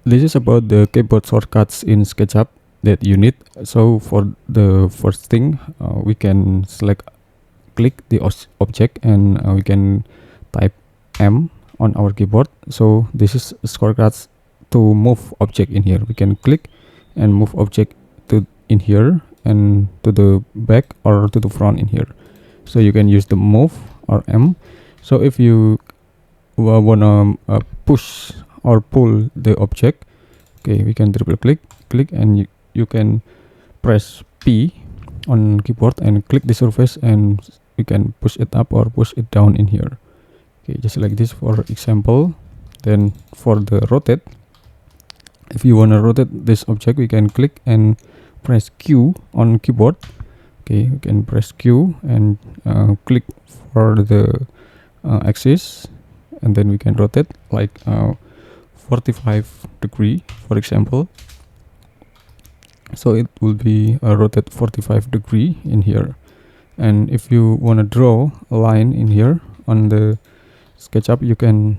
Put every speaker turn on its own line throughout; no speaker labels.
This is about the keyboard shortcuts in SketchUp that you need. So for the first thing, we can click the object, and we can type M on our keyboard. So this is shortcuts to move object in here. We can click and move object to in here and to the back or to the front in here. So you can use the move or M. So if you wanna push or pull the object, okay, we can triple click and you can press P on keyboard and click the surface, and you can push it up or push it down in here. Okay, just like this for example. Then for the rotate, if you want to rotate this object, we can click and press Q on keyboard. Okay, we can press Q and click for the axis, and then we can rotate like 45 degree, for example. So it will be rotate 45 degree in here. And if you want to draw a line in here on the SketchUp, you can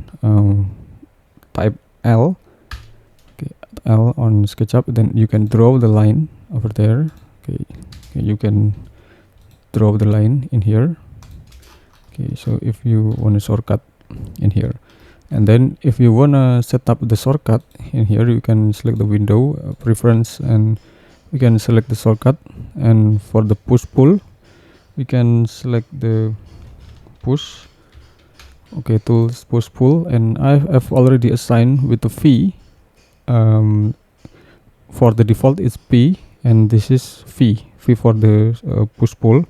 type L. Okay, L on SketchUp, then you can draw the line over there. Okay, you can draw the line in here. Okay, so if you want a shortcut in here, and then if you want to set up the shortcut in here, you can select the window preference, and we can select the shortcut. And for the push pull, we can select the push. Okay, tools, push pull, and I've already assigned with the V. For the default it's P, and this is V for the push pull.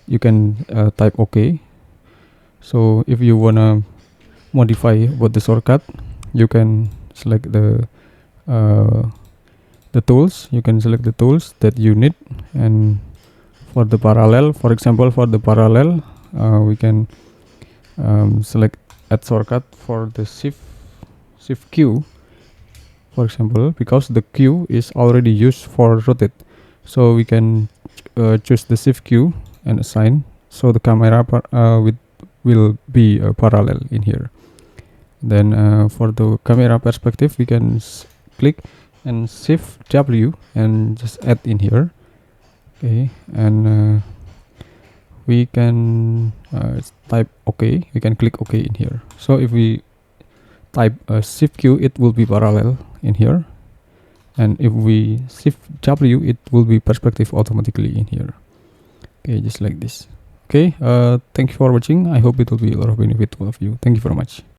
You can type OK. So if you wanna modify what the shortcut, you can select the tools. You can select the tools that you need. And for the parallel, for example, for the parallel, we can select add shortcut for the shift Q, for example, because the Q is already used for rotate. So we can choose the shift Q and assign, so the camera will be parallel in here. Then for the camera perspective, we can click and shift W and just add in here. Okay, and we can type OK. We can click OK in here. So if we type shift Q, it will be parallel in here, and if we shift W, it will be perspective automatically in here. Okay, just like this. Okay, thank you for watching. I hope it will be a lot of benefit to all of you. Thank you very much.